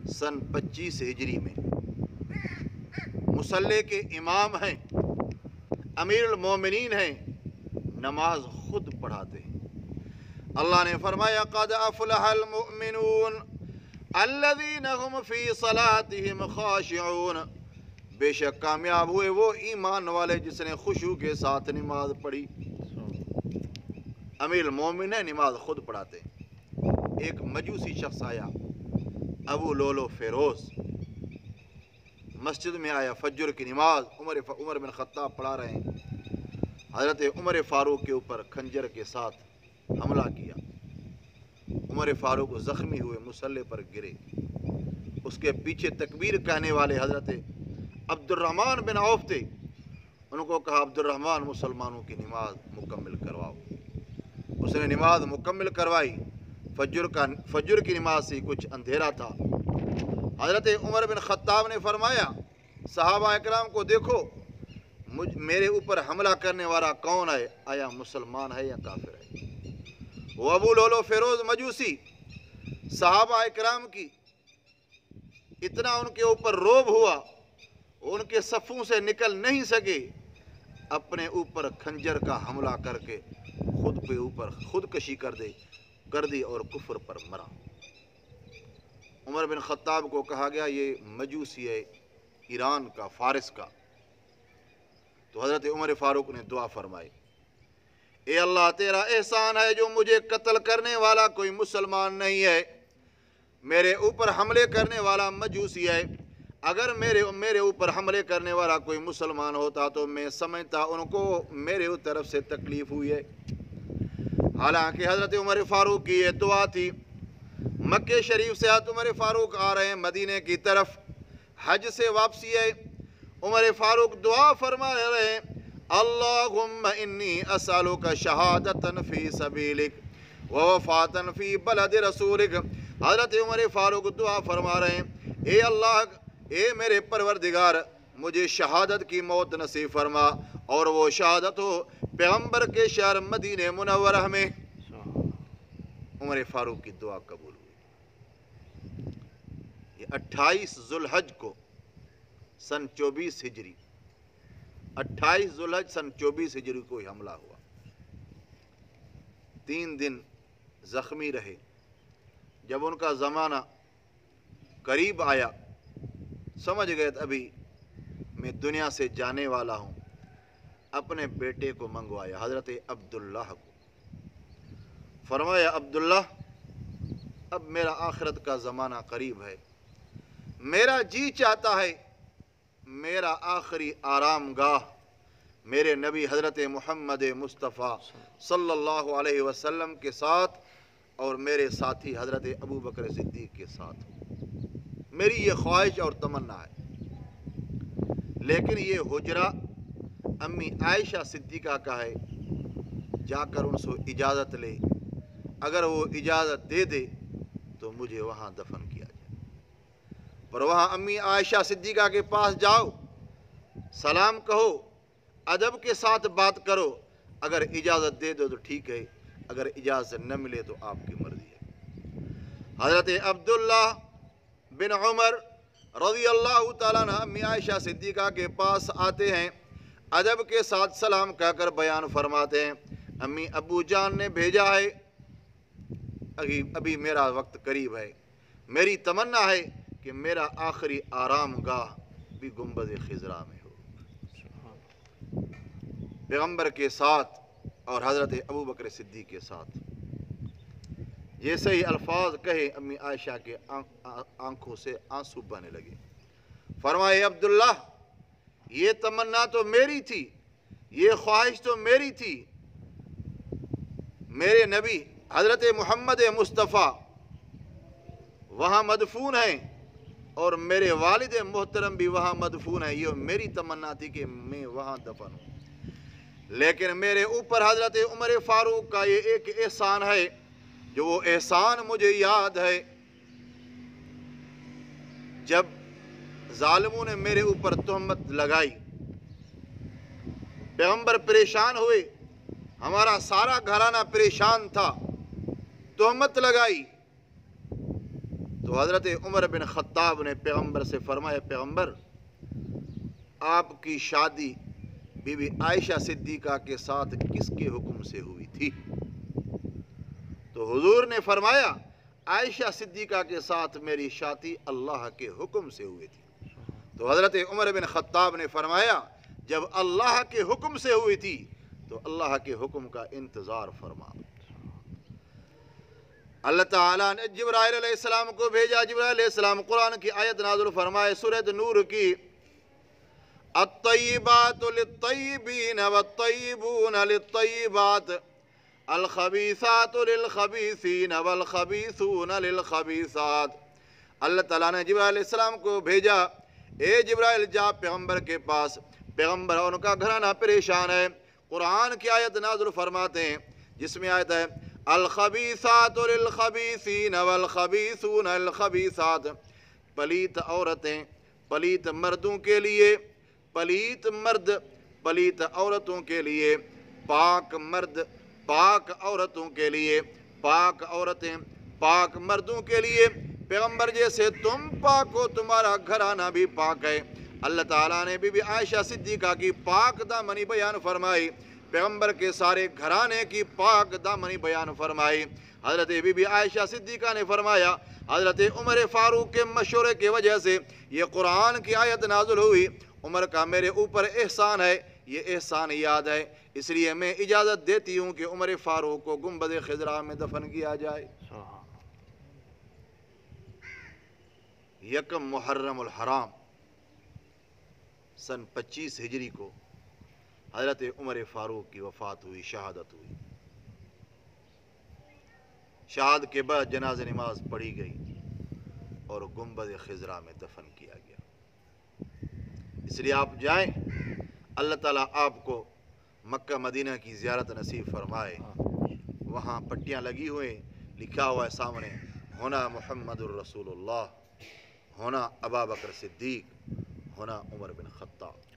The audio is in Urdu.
سن 25 ہجری میں مصلی کے امام ہیں، امیر المومنین ہیں، نماز خود پڑھاتے ہیں۔ اللہ نے فرمایا قد افلح المؤمنون الذین هم فی صلاتهم خاشعون، بے شک کامیاب ہوئے وہ ایمان والے جس نے خشوع کے ساتھ نماز پڑھی۔ امیر المومن ہے، نماز خود پڑھاتے ہیں۔ ایک مجوسی شخص آیا، ابو لولو فیروز، مسجد میں آیا، فجر کی نماز عمر بن خطاب پڑھا رہے ہیں، حضرت عمر فاروق کے اوپر خنجر کے ساتھ حملہ کیا، عمر فاروق زخمی ہوئے، مصلی پر گرے۔ اس کے پیچھے تکبیر کہنے والے حضرت عبد الرحمن بن عوف تھے، ان کو کہا عبد الرحمن مسلمانوں کی نماز مکمل کرواؤ۔ اس نے نماز مکمل کروائی۔ فجر کی نماز سے کچھ اندھیرا تھا۔ حضرت عمر بن خطاب نے فرمایا صحابہ اکرام کو دیکھو میرے اوپر حملہ کرنے والا کون ہے، آیا مسلمان ہے یا کافر ہے؟ وہ ابو لولو فیروز مجوسی، صحابہ اکرام کی اتنا ان کے اوپر روب ہوا، ان کے صفوں سے نکل نہیں سکے، اپنے اوپر خنجر کا حملہ کر کے خودکشی کر دی اور کفر پر مرا۔ عمر بن خطاب کو کہا گیا یہ مجوسی ہے، ایران کا، فارس کا۔ تو حضرت عمر فاروق نے دعا فرمائی، اے اللہ تیرا احسان ہے جو مجھے قتل کرنے والا کوئی مسلمان نہیں ہے، میرے اوپر حملے کرنے والا مجوسی ہے۔ اگر میرے اوپر حملے کرنے والا کوئی مسلمان ہوتا تو میں سمجھتا ان کو میرے طرف سے تکلیف ہوئی ہے۔ حالانکہ حضرت عمر فاروق کی یہ دعا تھی۔ مکہ شریف سے حضرت عمر فاروق آ رہے ہیں مدینے کی طرف، حج سے واپسی ہے، عمر فاروق دعا فرما رہے ہیں اللہم انی اسألک شہادتا فی سبیلک ووفاتا فی بلد رسولک۔ حضرت عمر فاروق دعا فرما رہے ہیں اے اللہ، اے میرے پروردگار، مجھے شہادت کی موت نصیب فرما، اور وہ شہادت ہو پیغمبر کے شہر مدینہ منورہ میں۔ عمر فاروق کی دعا قبول ہوئی۔ یہ 28 ذوالحج کو سن 24 ہجری، 28 ذوالحج سن 24 ہجری کو ہی حملہ ہوا۔ 3 دن زخمی رہے۔ جب ان کا زمانہ قریب آیا، سمجھ گئے ابھی میں دنیا سے جانے والا ہوں، اپنے بیٹے کو منگوایا، حضرت عبداللہ کو۔ فرمایا عبداللہ اب میرا آخرت کا زمانہ قریب ہے، میرا جی چاہتا ہے میرا آخری آرام گاہ میرے نبی حضرت محمد مصطفیٰ صلی اللہ علیہ وسلم کے ساتھ اور میرے ساتھی حضرت ابو بکر صدیق کے ساتھ، میری یہ خواہش اور تمنا ہے۔ لیکن یہ حجرہ امی عائشہ صدیقہ کا ہے، جا کر ان سے اجازت لے، اگر وہ اجازت دے دے تو مجھے وہاں دفن کیا جائے۔ پر وہاں امی عائشہ صدیقہ کے پاس جاؤ، سلام کہو، ادب کے ساتھ بات کرو، اگر اجازت دے دو تو ٹھیک ہے، اگر اجازت نہ ملے تو آپ کی مرضی ہے۔ حضرت عبداللہ بن عمر رضی اللہ تعالیٰ عنہ امی عائشہ صدیقہ کے پاس آتے ہیں، ادب کے ساتھ سلام کہہ کر بیان فرماتے ہیں امی ابو جان نے بھیجا ہے، ابھی میرا وقت قریب ہے، میری تمنا ہے کہ میرا آخری آرام گاہ بھی گنبد خضرا میں ہو، پیغمبر کے ساتھ اور حضرت ابو بکر صدیق کے ساتھ۔ جیسے ہی الفاظ کہے امی عائشہ کے آنکھوں سے آنسو بہنے لگے۔ فرمائے عبداللہ یہ تمنا تو میری تھی، یہ خواہش تو میری تھی، میرے نبی حضرت محمد مصطفیٰ وہاں مدفون ہیں اور میرے والد محترم بھی وہاں مدفون ہیں، یہ میری تمنا تھی کہ میں وہاں دفن ہوں۔ لیکن میرے اوپر حضرت عمر فاروق کا یہ ایک احسان ہے، جو وہ احسان مجھے یاد ہے، جب ظالموں نے میرے اوپر تہمت لگائی، پیغمبر پریشان ہوئے، ہمارا سارا گھرانہ پریشان تھا، تہمت لگائی، تو تو حضرت عمر بن خطاب نے پیغمبر سے فرمایا پیغمبر آپ کی شادی بی بی عائشہ صدیقہ کے ساتھ کس کے حکم سے ہوئی تھی؟ تو حضور نے فرمایا عائشہ صدیقہ کے ساتھ میری شادی اللہ کے حکم سے ہوئی تھی۔ تو حضرت عمر بن خطاب نے فرمایا جب اللہ کے حکم سے ہوئی تھی تو اللہ کے حکم کا انتظار فرما۔ اللہ تعالیٰ نے جبرائیل علیہ السلام کو بھیجا۔ جبرائیل علیہ السلام قرآن کی آیت نازل فرمائے سورہ نور کی، الطیبات للطیبین والطیبون للطیبات الخبیثات للخبیثین والخبیثون للخبیثات۔ اللہ تعالیٰ نے جبرائیل علیہ السلام کو بھیجا، اے جبرائیل جا پیغمبر کے پاس، پیغمبر اور ان کا گھرانہ پریشان ہے۔ قرآن کی آیت نازل فرماتے ہیں جس میں آیت ہے الخبیثات للخبیثین والخبیثون للخبیثات، پلیت عورتیں پلیت مردوں کے لیے، پلیت مرد پلیت عورتوں کے لیے، پاک مرد پاک عورتوں کے لیے، پاک عورتیں پاک مردوں کے لیے۔ پیغمبر جیسے تم پاک ہو تمہارا گھرانہ بھی پاک ہے۔ اللہ تعالیٰ نے بی بی عائشہ صدیقہ کی پاک دامنی بیان فرمائی، پیغمبر کے سارے گھرانے کی پاک دامنی بیان فرمائی۔ حضرت بی بی عائشہ صدیقہ نے فرمایا حضرت عمر فاروق کے مشورے کی وجہ سے یہ قرآن کی آیت نازل ہوئی، عمر کا میرے اوپر احسان ہے، یہ احسان یاد ہے، اس لیے میں اجازت دیتی ہوں کہ عمر فاروق کو گنبد خضرا میں دفن کیا جائے۔ یکم محرم الحرام سن 25 ہجری کو حضرت عمر فاروق کی وفات ہوئی، شہادت ہوئی۔ شہادت کے بعد جنازہ نماز پڑھی گئی اور گنبد خضرا میں دفن کیا گیا۔ اس لیے آپ جائیں، اللہ تعالیٰ آپ کو مکہ مدینہ کی زیارت نصیب فرمائے۔ وہاں پٹیاں لگی ہوئیں، لکھا ہوا ہے سامنے ہونا محمد الرسول اللہ، ہونا ابا بکر صدیق، ہونا عمر بن خطاب۔